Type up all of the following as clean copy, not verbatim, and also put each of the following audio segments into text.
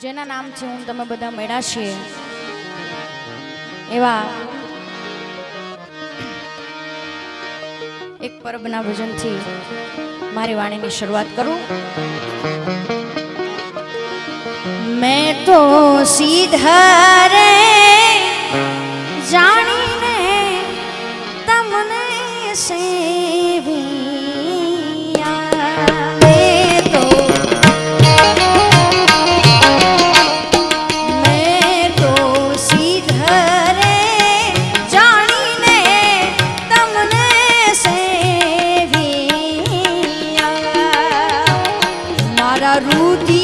જેના નામથી હું તમે બધા મળ્યા છીએ એવા એક પરબના ભજનથી મારી વાણીની શરૂઆત કરું। मैं तो सीधा रे जानीने तमने सेविया। मैं तो सीधा रे जानीने तमने सेविया। मारा रूदी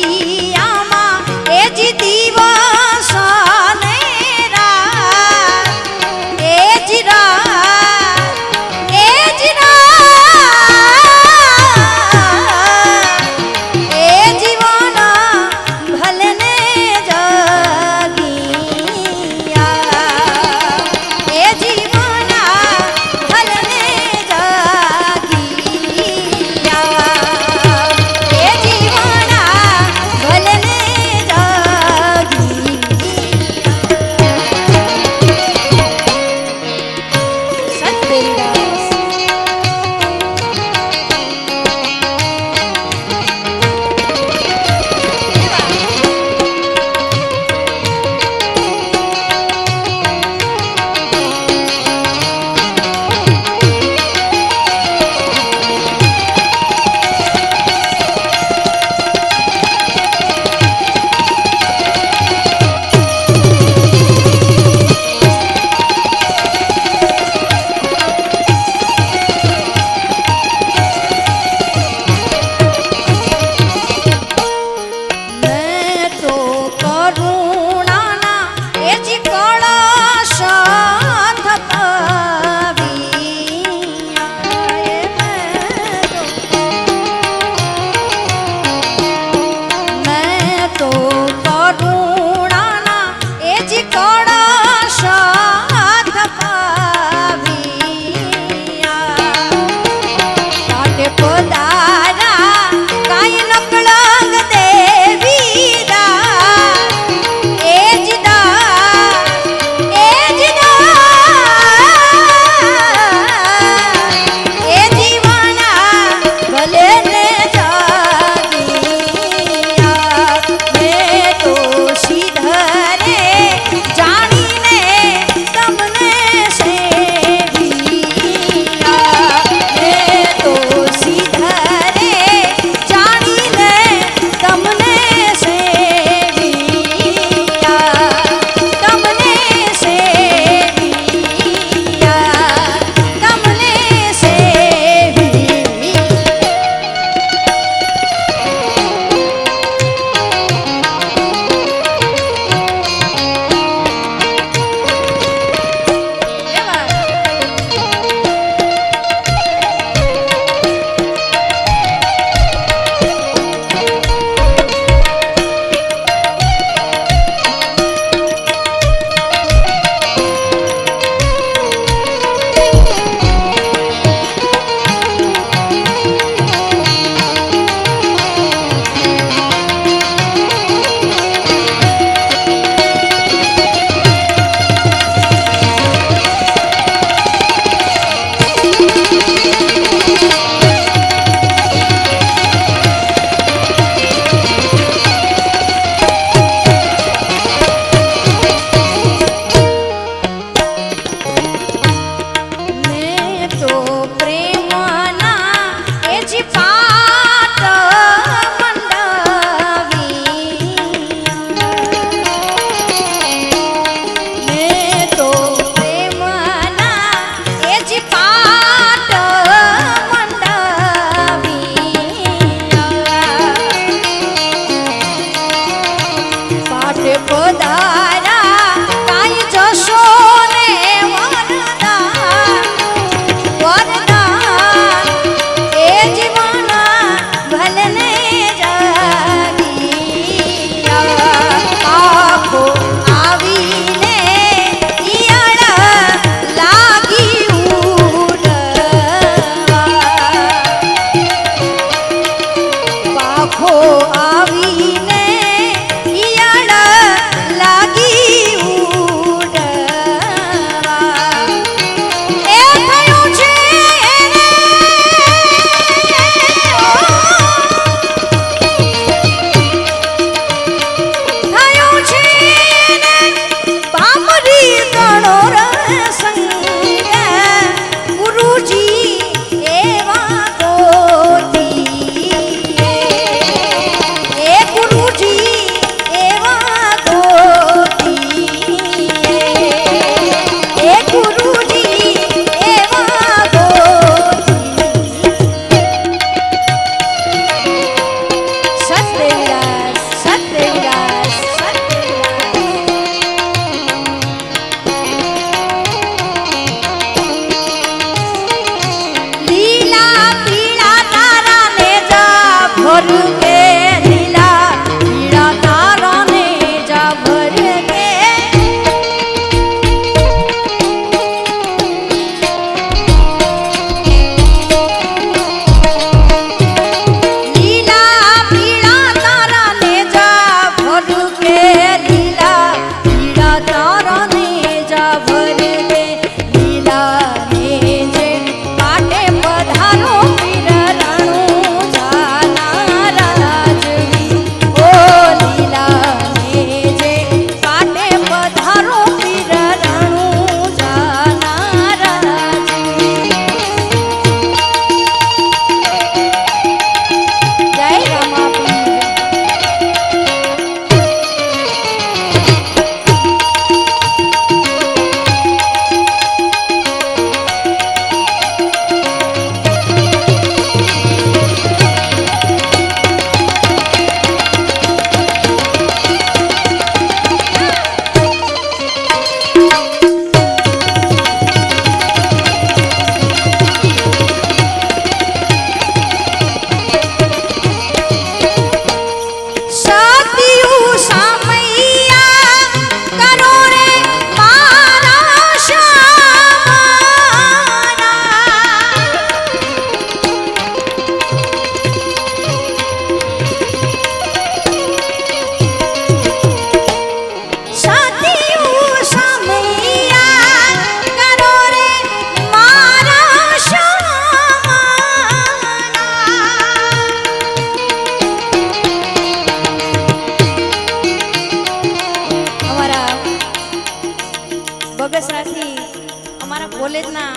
કોલેજના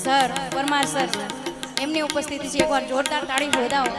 સર પરમાર સર એમની ઉપસ્થિતિ છે, એકવાર જોરદાર તાળી વધાવો.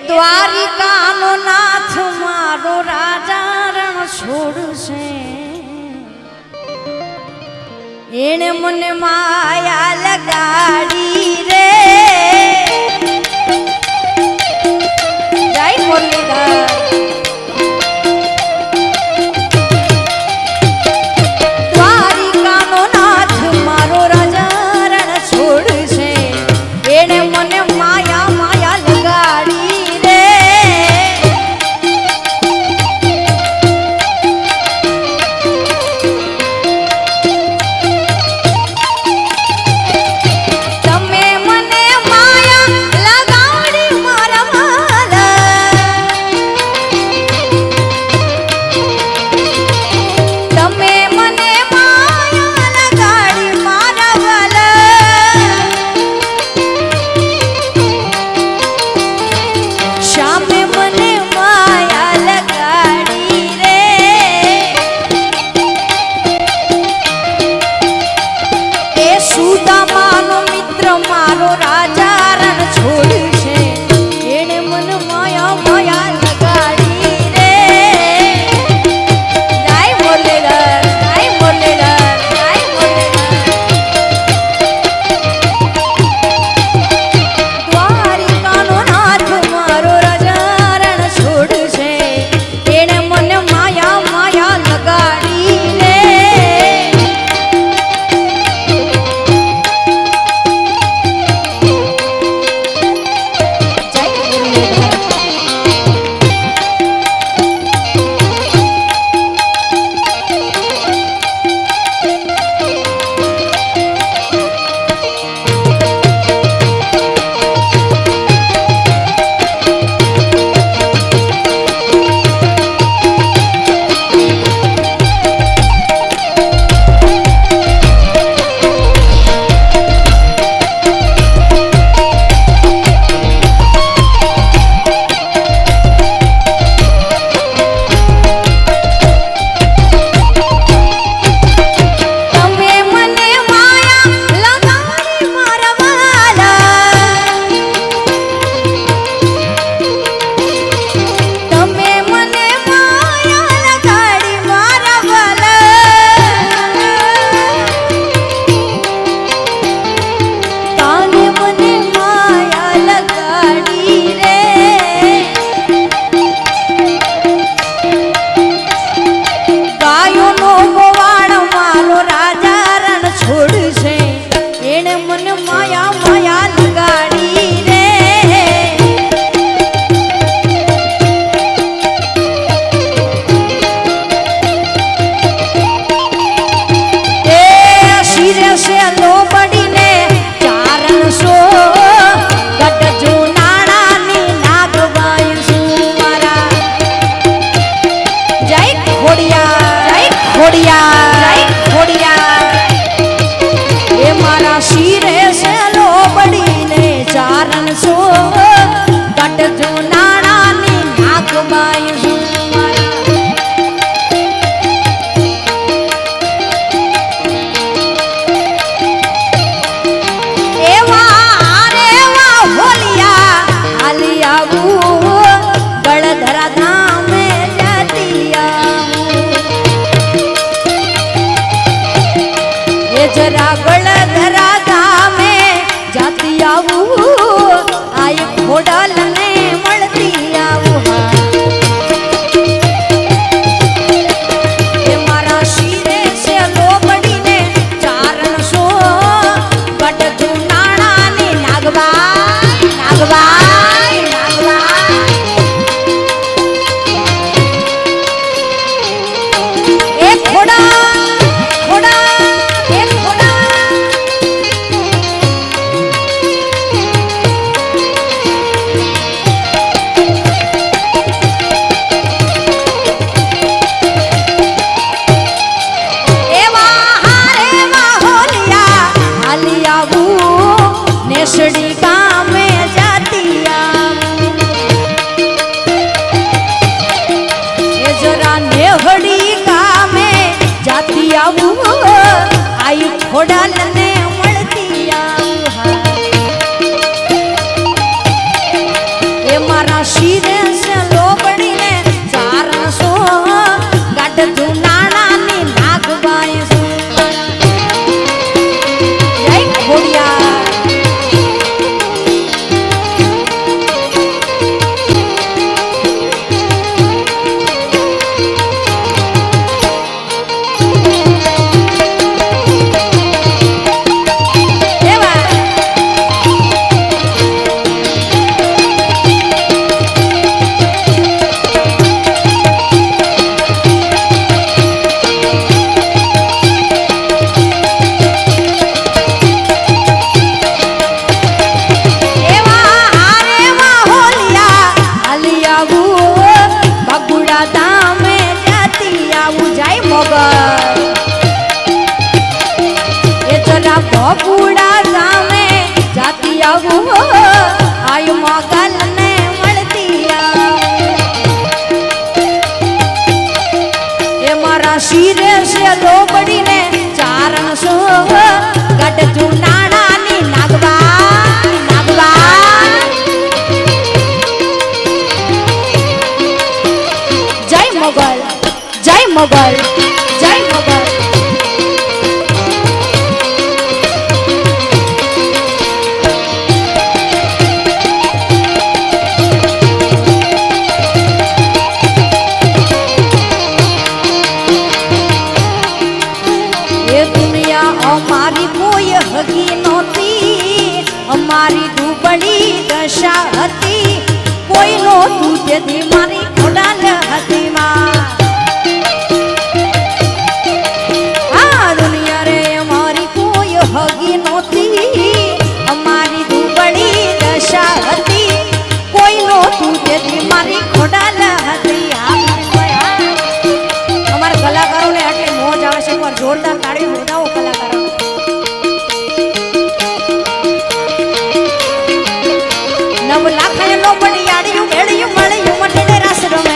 દ્વારિકાનો નાથ મારો રાજા રણ છોડશે, એને મને માયા લગાડી રે। ખોડાલને મળતી આવું એ મારા શિરે છે લોબડીને ચારસો ગાઢ નાણાની નાગબાઈ જય ખોડિયા બબુડા ગામે જાતી આવું આયુ મોગલ ને મળતી એ મારા શિરે છે લોબડીને ચારણસો ગઢ જુનાણાની નાગવા જય મોગલ જય મોગલ જય મોગલ અમારી કોઈ હગી નહોતી અમારી દુબળી દશા હતી કોઈ નહોતું તેથી મારી ખોડાલ હતી માં આ દુનિયા રે અમારી કોઈ હગી નહોતી અમારી દુબળી દશા હતી કોઈ નહોતું તેથી મારી ખોડાલ હતી અમારા કલાકારોને આટલી મોજ આવે છે એકવાર જોરદાર તાળી વધાવો કલાકારો નવ લાખ નો બળી આડ્યું ભેળ્યું મળ્યું મટે રાસ રમે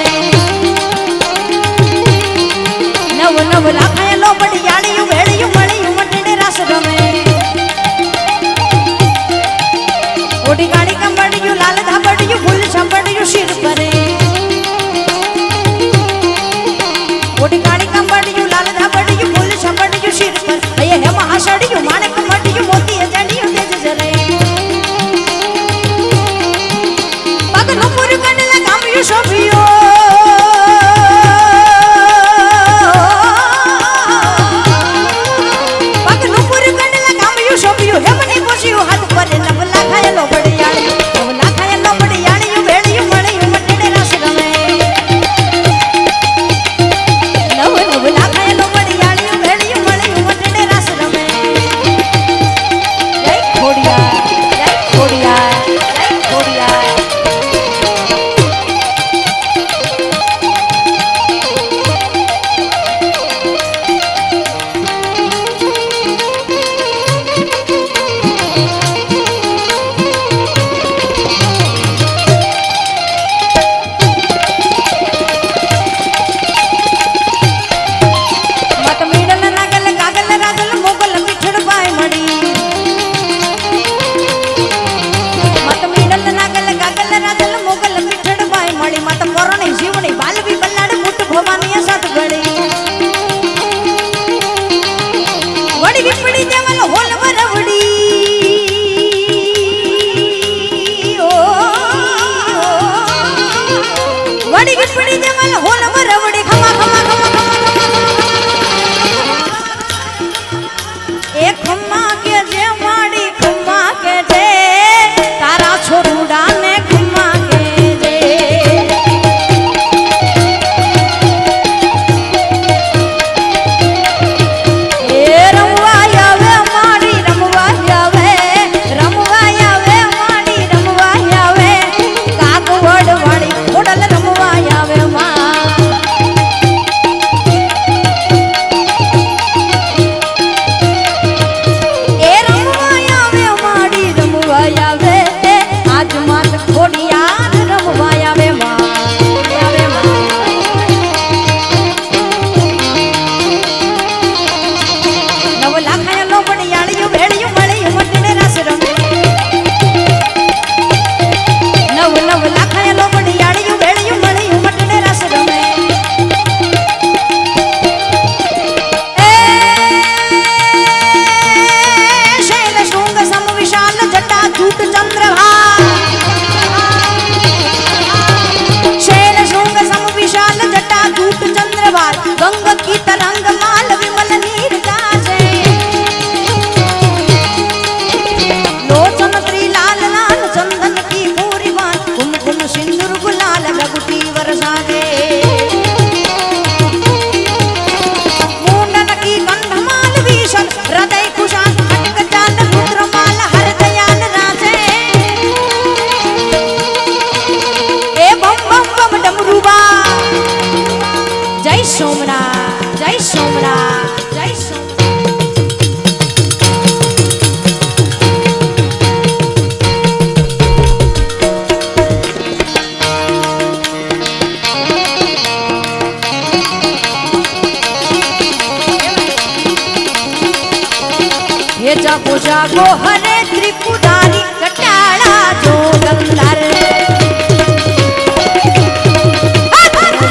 એ જાગો જાગો હરે ત્રિપુરારી કટાળા જોગંદર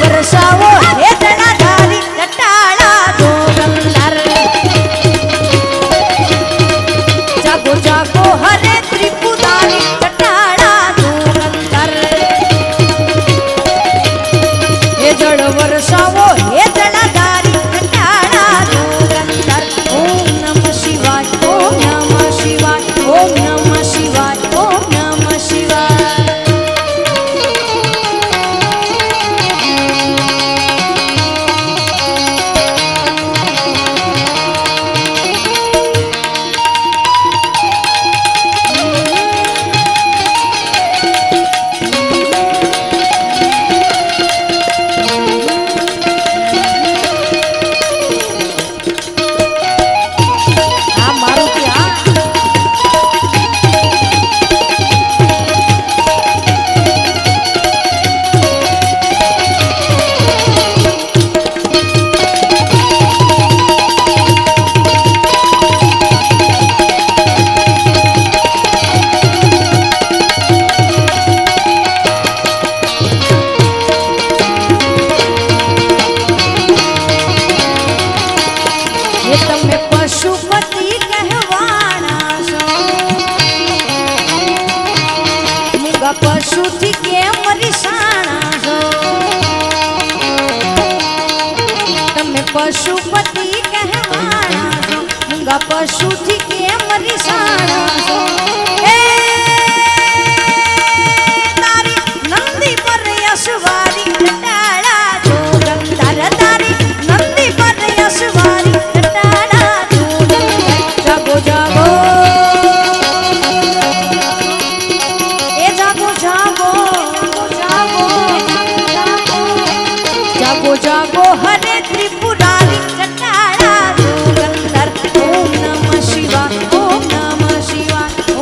વરસાવો હે જણાધારી કટાળા જોગંદર જાગો જાગો હરે ત્રિપુરારી કટાળા જોગંદર હે જળ વરસાવો હે જણાધારી કટાળા જોગંદર ઓમ નમઃ શિવાય ઓમ નમઃ શિવાય ઓમ નમઃ શિવાય ઓમ નમઃ શિવાય આ મારું ત્યાં એ તમે પશુપતિ કહેવાના છો મૂંગા પશુથી કેમ રીસાણા છો તમે પશુપતિ કહેવાના છો મૂંગા પશુથી કેમ રીસાણા છો એ તારી નંદી પર યશવારી કટાળા જોગંદર તારી નંદી પર યશવારી કટાળા જોગંદર જાગો જાગો એ જાગો જાગો જાગો જાગો જાગો હરે ત્રિપુરારી કટાળા જોગંદર ઓમ નમઃ શિવાય ઓમ નમઃ શિવાય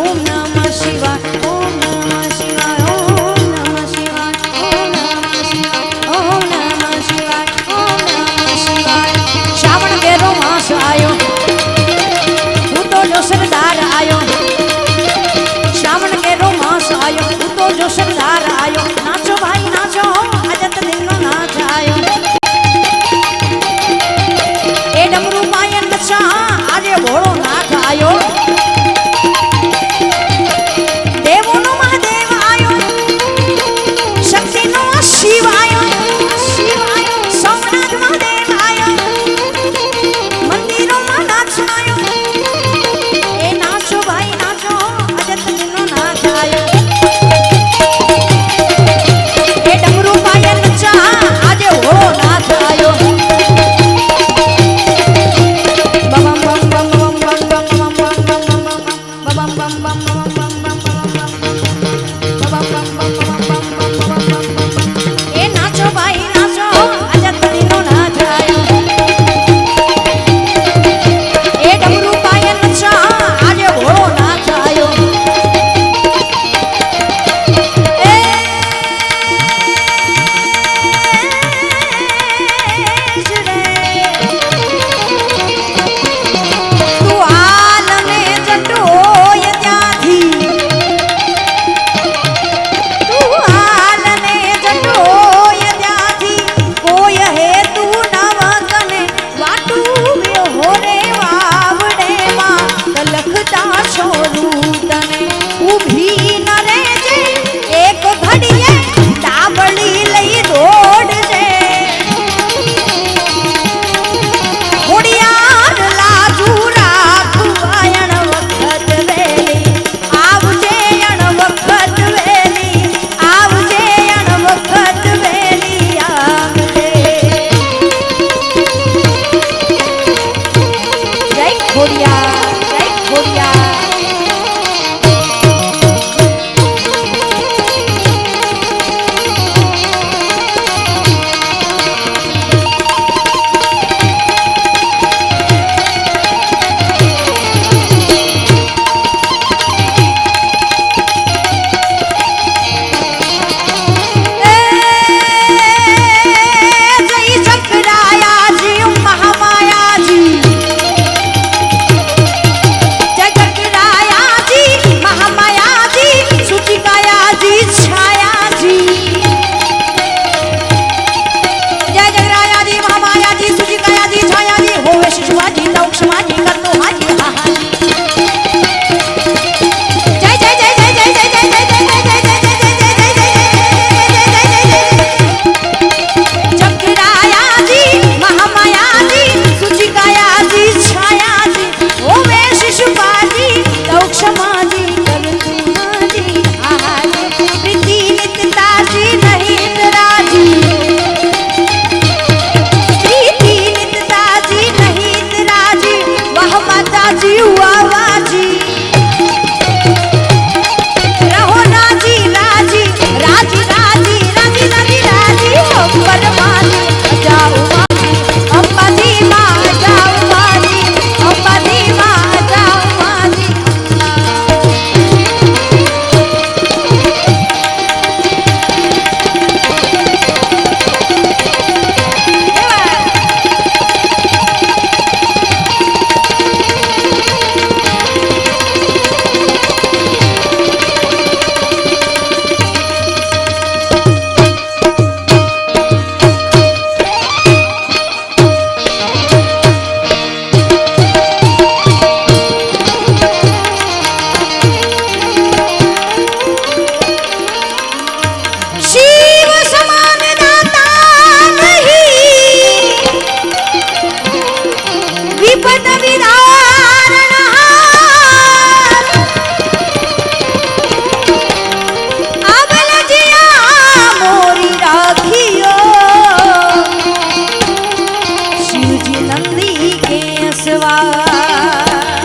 સવાર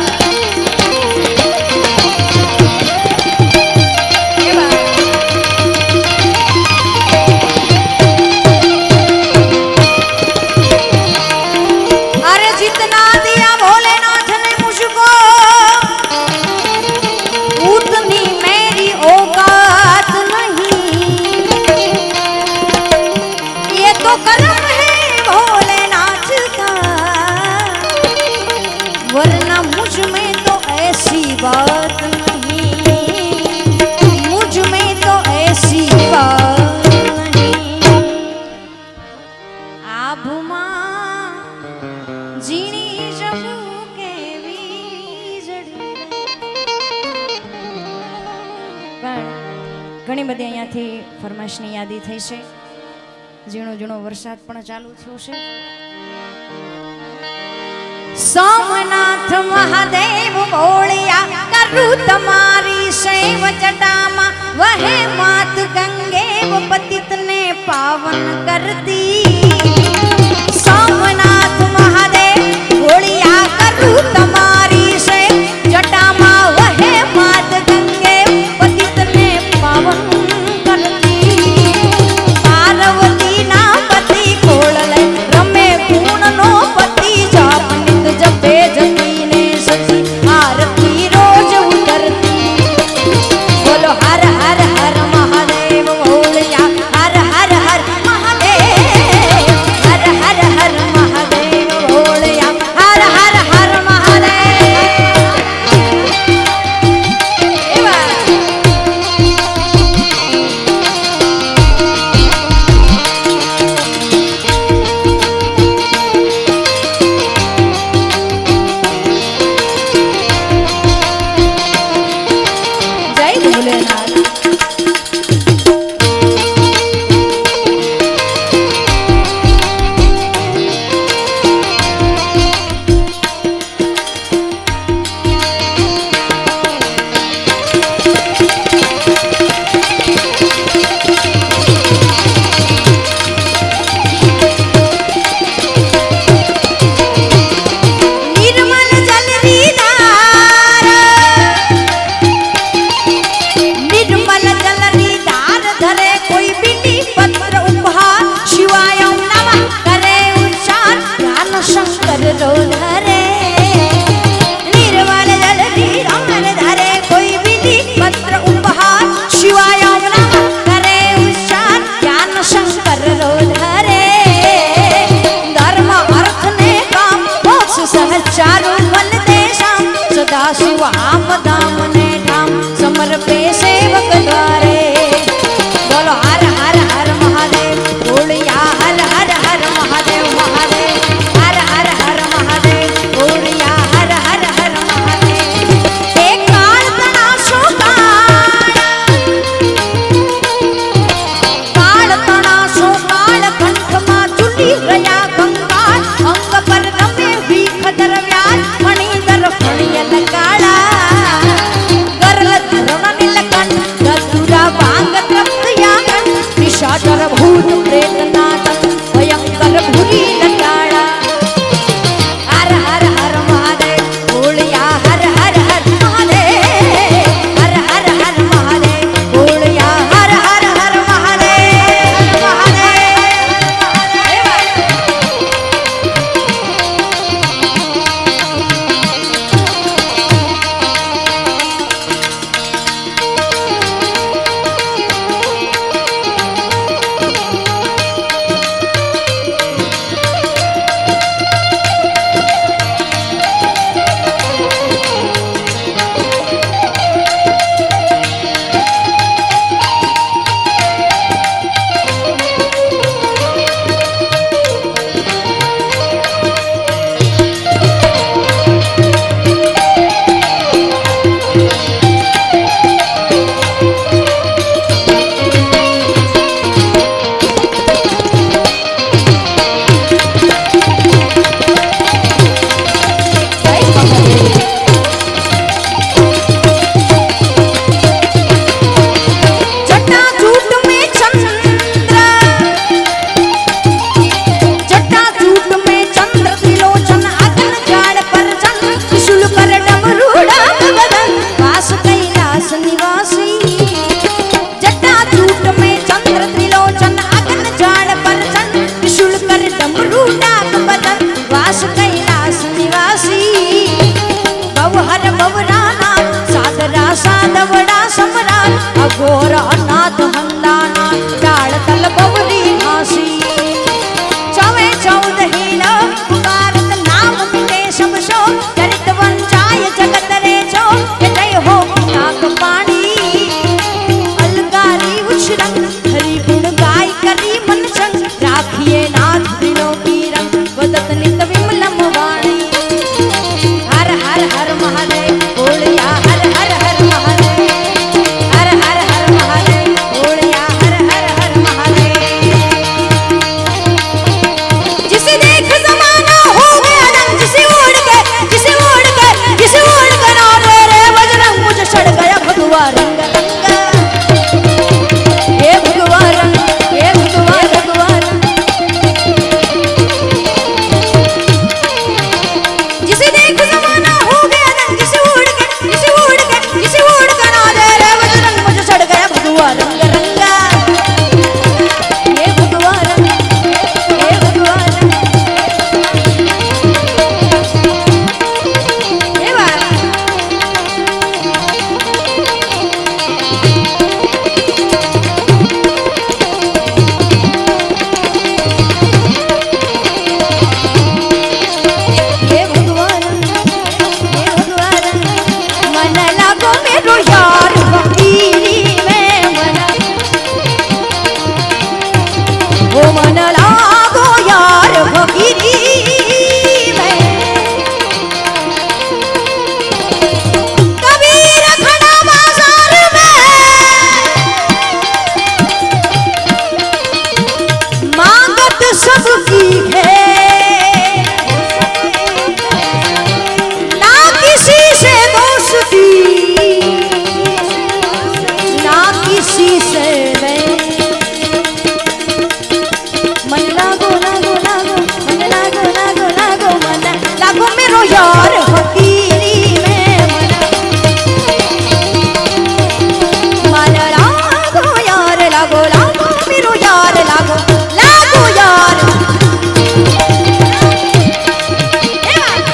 अरे जितना दिया भोलेनाथ ने मुझको उतनी मेरी औकात नहीं ये तो कर्म है भोलेनाथ का वरना मुझ में तो ऐसी बात नहीं मुझ में तो ऐसी बात नहीं आभुमा जीणी जबू કેવી જડી પણ ઘણી બધી અહીંયાથી ફરમાશની યાદી થઈ છે ઝીણો ઝીણો વરસાદ પણ ચાલુ થયો છે સોમનાથ મહાદેવ બોળિયા કરું તમારી સેવ જટામાં વહે માત ગંગે પતિતને પાવન કરતી સોમનાથ મહાદેવ બોળિયા કરું તમારી સેવ જટામાં વહે માત ગંગે પતિતને પાવન કરતી પાર્વતી ના પતિ ખોળલે રમે ગુણનો પતિ જાપનિત જપે જતીને સતી આરતી રોજ ઉતરતી બોલો હર હર હર મહાદેવ બોળિયા હર હર હર મહાદેવ હર હર હર મહાદેવ બોળિયા હર હર હર મહાદેવ એવા જય ભોલેનાથ નિર્મલ જલની ધાર નિર્મલ જલની ધાર ધરે કોઈ બીલી પત્ર ઉપહાર શિવાય નમઃ કરે ઉચ્ચાર જ્ઞાન શંકર રો ધરે નિર્મલ જલની ધાર ધરે કોઈ બીલી પત્ર ઉપહાર શિવાય નમઃ કરે ઉચ્ચાર જ્ઞાન શંકર રો ધરે ધર્મ અર્થ ને કામ મોક્ષ સહચારું ફલ દેશામ સદા શિવ આમ ધામ ને ધામ સમર્પે સેવક દ્વારે બોલો હર હર હર મહાદેવ બોળિયા હર હર હર મહાદેવ મહાદેવ હર હર હર મહાદેવ બોળિયા હર હર હર મહાદેવ એ કાળ તણાશો કાળ તણાશો કાળ કંઠમાં ચૂલી રહ્યા કંકાળ અંગ પર રમે ભીખ દરવ્યાન મણિધર ફણિયલ કાળા ગરલ ધરણ નીલકંઠ ચોર અનાથ હંદાના ડાળ તલ બવરી ઘાસી ચવે 14 હીલ ભારત નામ મિટે સબ સો ચરિત વંચાય જગત રે જો કે જય હો નાક પાણી અલગારી ઉછરંગ હરી ગુણ ગાય કરી મન સંગ રાખીએ નાથ દિનો કી રંગ વદત નિત વિમલમ વાણી હર હર હર મહાદેવ બોલિયા હર હર હર મહાદેવ હર હર હર મહાદેવ બોલિયા હર હર હર મહાદેવ जिसे देख जमाना हो गया रंग जिसे ओढ़ के ना रे बजरंग मुझे चढ़ गया भगवा रंग रंग हे भगवा रंग हे भगवा भगवा रंग जिसे देख जमाना हो गया रंग जिसे ओढ़ के ना रे बजरंग मुझे चढ़ गया भगवा रंग रंग हे भगवा रंग हे भगवा रंग हे बात हे भगवान मन लागो मेरो यार फकीरी में मन वो मन लागो यार फकीरी में कबीर खड़ा बाजार में मांगत सबकी है ना किसी से दोस्ती ना किसी से मैं मन लागो लागो लागो मन लागो लागो लागो मन लागो मेरो यार फकीरी में मन लागो यार लागो लागो मेरो यार लागो लागो यार हे बात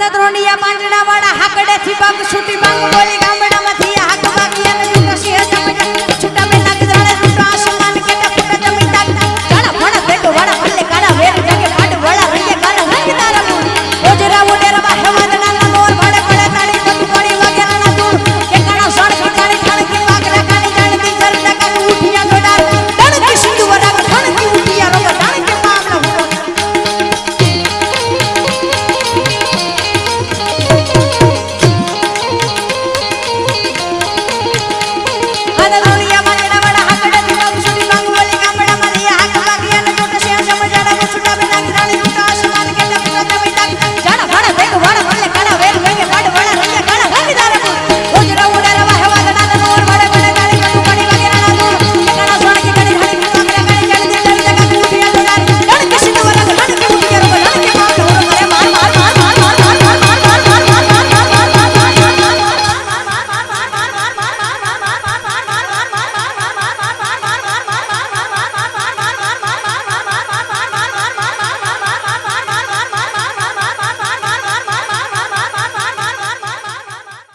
અને દ્રોણિયા પાંજણા વાળા હાકડેથી પગ છૂટી માંગ બોલી ગામડા